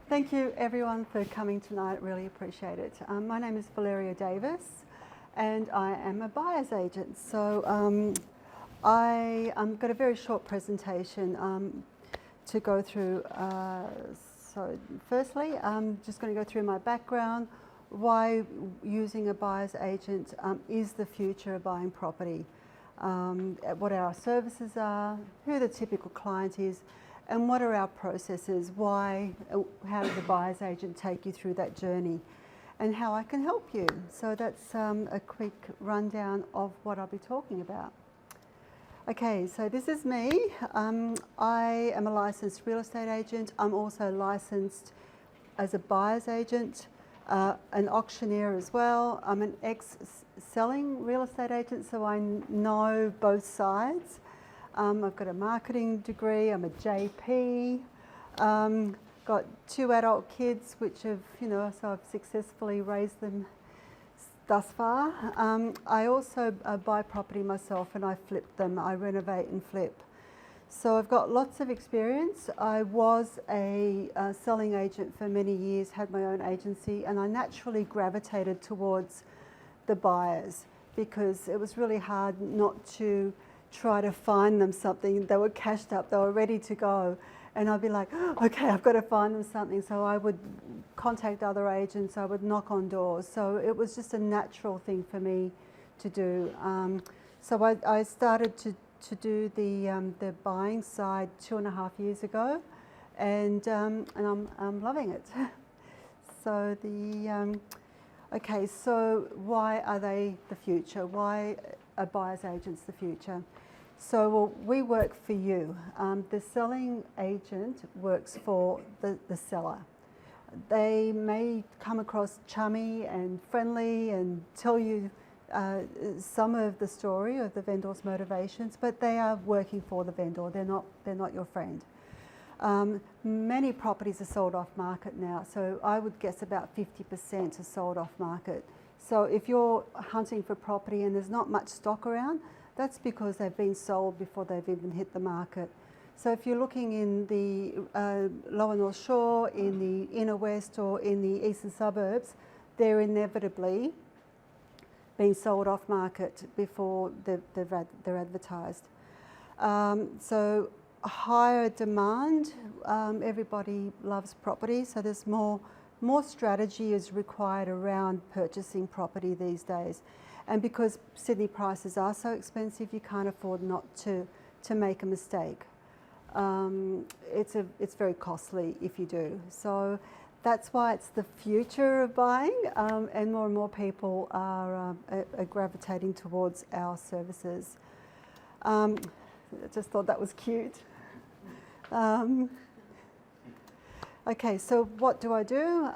Thank you everyone for coming tonight, really appreciate it. My name is Valerie Davis and I am a buyer's agent. So I've got a very short presentation to go through. So firstly, I'm just going to go through my background, why using a buyer's agent is the future of buying property, what our services are, who the typical client is, and what are our processes, how does a buyer's agent take you through that journey, and how I can help you. So that's a quick rundown of what I'll be talking about. Okay, so this is me. I am a licensed real estate agent. I'm also licensed as a buyer's agent, an auctioneer as well. I'm an ex-selling real estate agent, so I know both sides. I've got a marketing degree, I'm a JP, got 2 adult kids which have, so I've successfully raised them thus far. I also buy property myself and I flip them, I renovate and flip. So I've got lots of experience. I was a selling agent for many years, had my own agency, and I naturally gravitated towards the buyers because it was really hard not to try to find them something. They were cashed up, they were ready to go, and I'd be like, okay, I've got to find them something. So I would contact other agents, I would knock on doors. So it was just a natural thing for me to do. So I started to do the buying side 2.5 years ago, and I'm loving it. So okay, so why are they the future? Why are buyer's agents the future? So well, we work for you. The selling agent works for the seller. They may come across chummy and friendly and tell you some of the story of the vendor's motivations, but they are working for the vendor. They're not your friend. Many properties are sold off market now, so I would guess about 50% are sold off market. So if you're hunting for property and there's not much stock around, that's because they've been sold before they've even hit the market. So if you're looking in the Lower North Shore, in the Inner West or in the eastern suburbs, they're inevitably being sold off market before they're advertised. So higher demand, everybody loves property, so there's more strategy is required around purchasing property these days. And because Sydney prices are so expensive, you can't afford not to make a mistake. It's very costly if you do. So that's why it's the future of buying, and more people are gravitating towards our services. I just thought that was cute. Okay, so what do I do?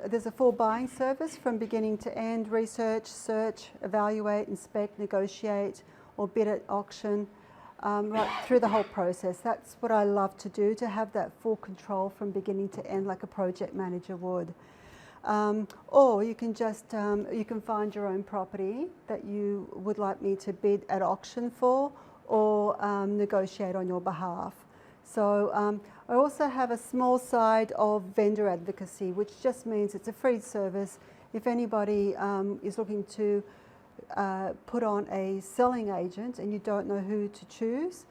There's a full buying service from beginning to end: research, search, evaluate, inspect, negotiate, or bid at auction, right through the whole process. That's what I love to do, to have that full control from beginning to end like a project manager would. Or you can just, you can find your own property that you would like me to bid at auction for, or negotiate on your behalf. So I also have a small side of vendor advocacy, which just means it's a free service. If anybody is looking to put on a selling agent and you don't know who to choose,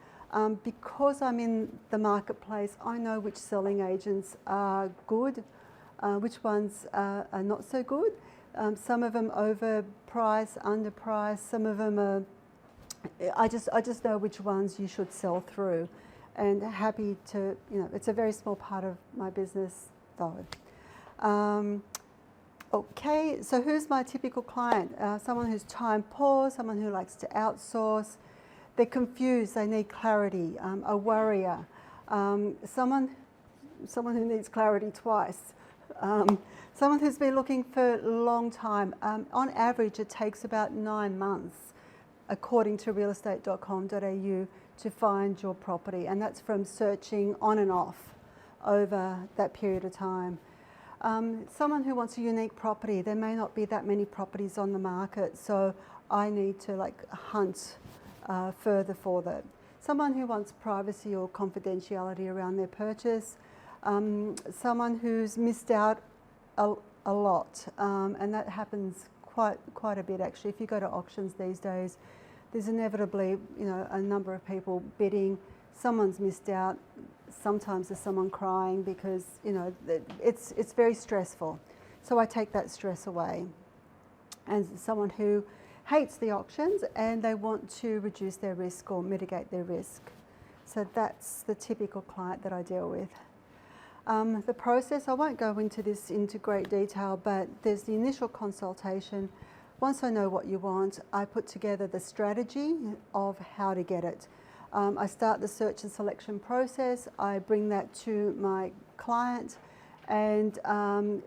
because I'm in the marketplace, I know which selling agents are good, which ones are not so good. Some of them overpriced, underpriced, some of them are, I just know which ones you should sell through. And happy to, it's a very small part of my business though. Okay, so who's my typical client? Someone who's time poor, someone who likes to outsource. They're confused, they need clarity, a worrier, someone who needs clarity twice, someone who's been looking for a long time. On average, it takes about 9 months, according to realestate.com.au, to find your property, and that's from searching on and off over that period of time. Someone who wants a unique property, there may not be that many properties on the market, so I need to hunt further for that. Someone who wants privacy or confidentiality around their purchase, someone who's missed out a lot, and that happens quite a bit actually. If you go to auctions these days, there's inevitably, you know, a number of people bidding. Someone's missed out. Sometimes there's someone crying because, you know, it's very stressful. So I take that stress away. And someone who hates the auctions and they want to reduce their risk or mitigate their risk. So that's the typical client that I deal with. The process, I won't go into this into great detail, but there's the initial consultation. Once I know what you want, I put together the strategy of how to get it. I start the search and selection process. I bring that to my client, and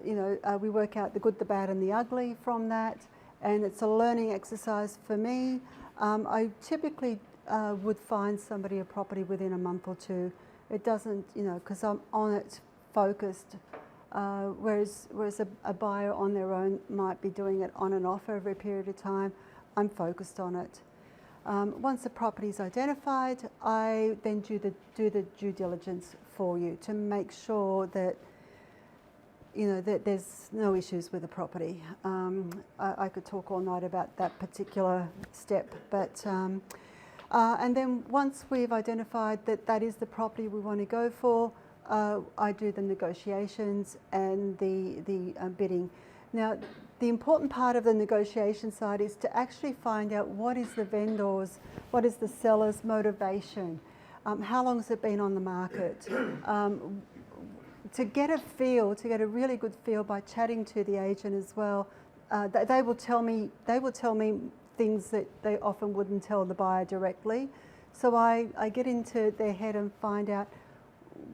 you know, we work out the good, the bad, and the ugly from that. And it's a learning exercise for me. I typically would find somebody a property within a month or two. It doesn't, you know, because I'm on it, focused. Whereas a buyer on their own might be doing it on and off over a period of time. I'm focused on it. Once the property is identified, I then do the due diligence for you to make sure that, you know, that there's no issues with the property. I could talk all night about that particular step, but and then once we've identified that that is the property we want to go for, I do the negotiations and the bidding. Now, the important part of the negotiation side is to actually find out what is the vendor's, what is the seller's motivation, how long has it been on the market, to get a feel, to get a really good feel by chatting to the agent as well. They will tell me things that they often wouldn't tell the buyer directly. So I get into their head and find out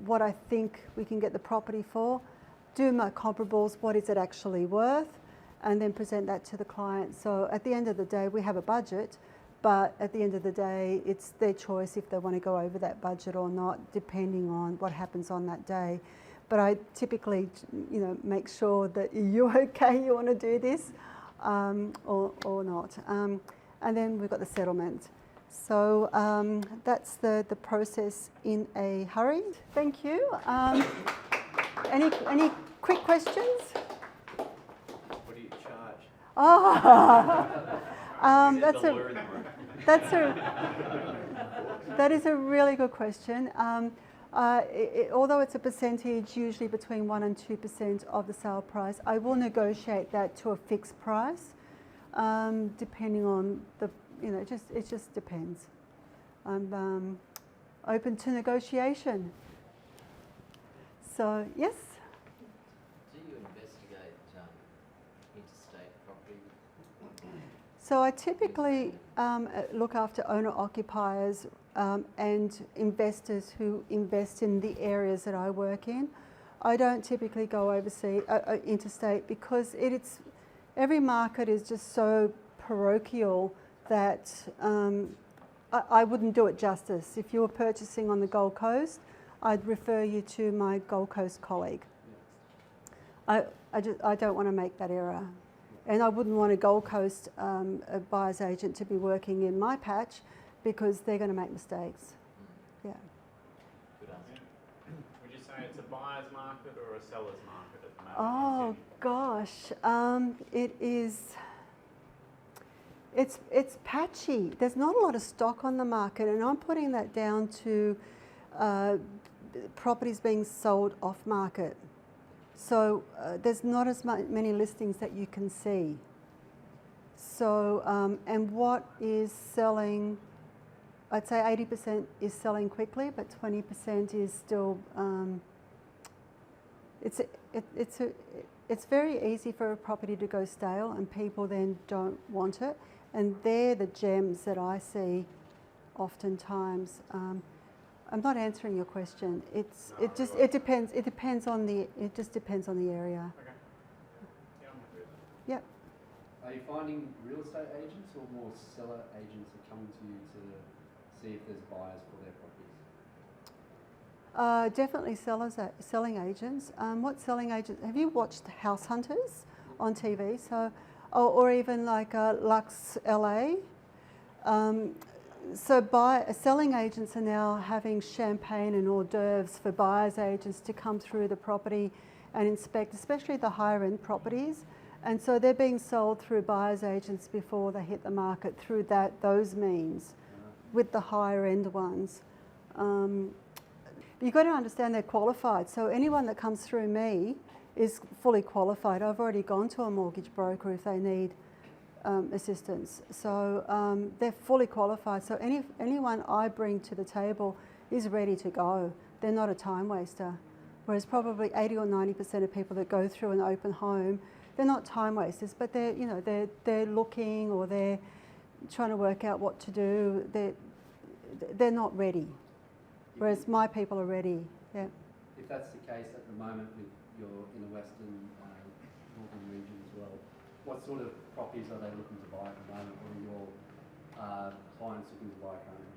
what I think we can get the property for, do my comparables, what is it actually worth, and then present that to the client. So at the end of the day, we have a budget, but at the end of the day, it's their choice if they want to go over that budget or not, depending on what happens on that day. But I typically, you know, make sure that you're okay, you want to do this, or not. And then we've got the settlement. So that's the process in a hurry. Thank you. Any quick questions? What do you charge? That is a really good question. Although it's a percentage, usually between 1% and 2% of the sale price, I will negotiate that to a fixed price, depending on the, you know, it just depends. I'm open to negotiation. So, yes? Do you investigate interstate property? So I typically look after owner-occupiers and investors who invest in the areas that I work in. I don't typically go overseas, interstate, because every market is just so parochial that I wouldn't do it justice. If you were purchasing on the Gold Coast, I'd refer you to my Gold Coast colleague. I don't want to make that error. And I wouldn't want a Gold Coast a buyer's agent to be working in my patch, because they're going to make mistakes. Yeah. Good answer. Would you say it's a buyer's market or a seller's market at the Oh moment? gosh, it is. It's patchy. There's not a lot of stock on the market, and I'm putting that down to properties being sold off market. So there's not as many listings that you can see. So and what is selling? I'd say 80% is selling quickly, but 20% is still. It's very easy for a property to go stale, and people then don't want it. And they're the gems that I see, oftentimes. I'm not answering your question. It depends. It depends on the. It just depends on the area. Okay. Yeah, I'm happy with that. Yep. Are you finding real estate agents or more seller agents are coming to you to see if there's buyers for their properties? Definitely selling agents. What selling agents? Have you watched House Hunters on TV? So, or even like Lux LA. selling agents are now having champagne and hors d'oeuvres for buyers agents to come through the property and inspect, especially the higher end properties. And so they're being sold through buyers agents before they hit the market through those means, with the higher end ones. You've got to understand they're qualified. So anyone that comes through me is fully qualified. I've already gone to a mortgage broker if they need assistance. So they're fully qualified. So anyone I bring to the table is ready to go. They're not a time waster. Whereas probably 80 or 90% of people that go through an open home, they're not time wasters, but they're looking, or they're trying to work out what to do. They're not ready. Whereas my people are ready. Yeah. If that's the case at the moment with your in the western northern region as well, what sort of properties are they looking to buy at the moment, or are your clients looking to buy currently?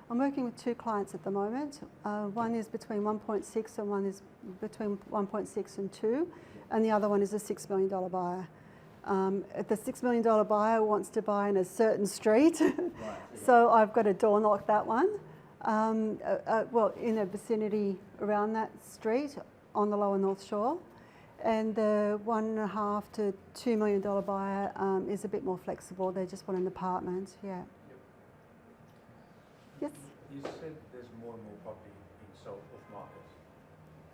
I'm working with 2 clients at the moment. One is between 1.6 and one is between 1.6 and 2, and the other one is a $6 million buyer. The $6 million buyer wants to buy in a certain street, Right. so I've got to door knock that one. Well, in a vicinity around that street on the lower North Shore. And the $1.5 to $2 million buyer is a bit more flexible. They just want an apartment. Yeah. Yes. You said there's more and more property being sold off market.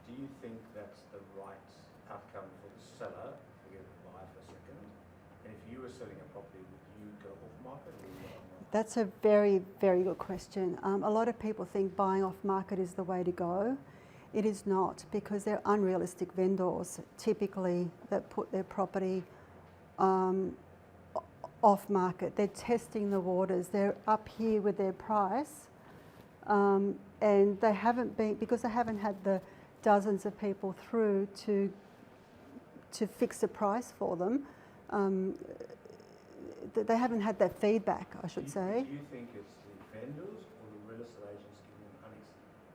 Do you think that's the right outcome for the seller? Forget the buyer for a second. And if you were selling a property, would you go off market or would you go on market? That's a very, very good question. A lot of people think buying off market is the way to go. It is not, because they're unrealistic vendors typically that put their property off market. They're testing the waters. They're up here with their price, and they haven't been, because they haven't had the dozens of people through to fix a price for them. They haven't had that feedback, I should say. Do you think it's the vendors or the real estate agents giving them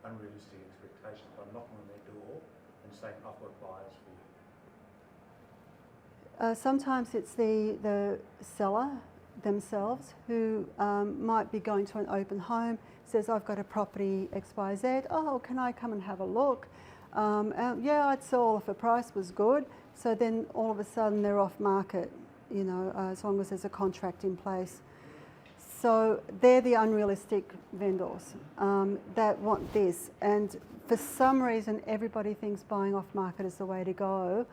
unrealistic expectations by knocking on their door and saying, I've got buyers for you? Sometimes it's the seller themselves who might be going to an open home, says, I've got a property XYZ, oh, can I come and have a look? Yeah, I'd sell if the price was good. So then all of a sudden they're off market, as long as there's a contract in place. So they're the unrealistic vendors that want this. And for some reason, everybody thinks buying off market is the way to go.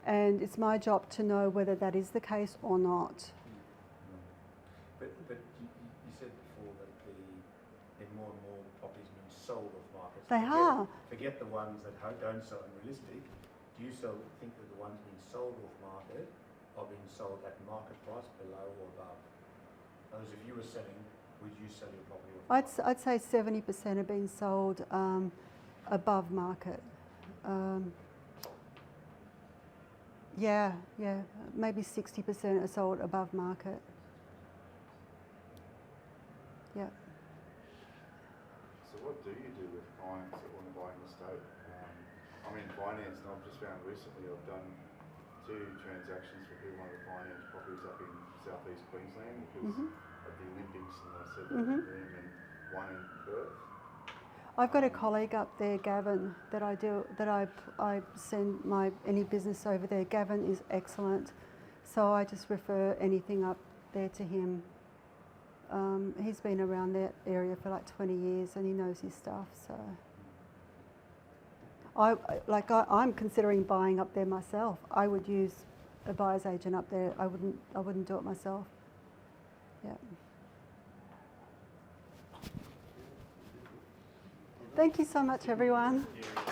And it's my job to know whether that is the case or not. But you said before that there are more and more properties being sold off market. They are. Forget the ones that don't sell unrealistic. Do you still think that the ones being sold off market are being sold at market price, below or above? In other words, if you were selling, would you sell your property off market? I'd say 70% are being sold above market. Yeah, maybe 60% are sold above market. Yeah. So what do you do with clients that want to buy an estate? I'm in finance, and I've just found recently I've done 2 transactions for people wanted to finance properties up in southeast Queensland because of the Olympics, and I said room, and one in Perth. I've got a colleague up there, Gavin, that I send any business over there. Gavin is excellent, so I just refer anything up there to him. He's been around that area for like 20 years and he knows his stuff. So I'm considering buying up there myself. I would use a buyer's agent up there. I wouldn't do it myself. Yeah. Thank you so much, everyone. Yeah.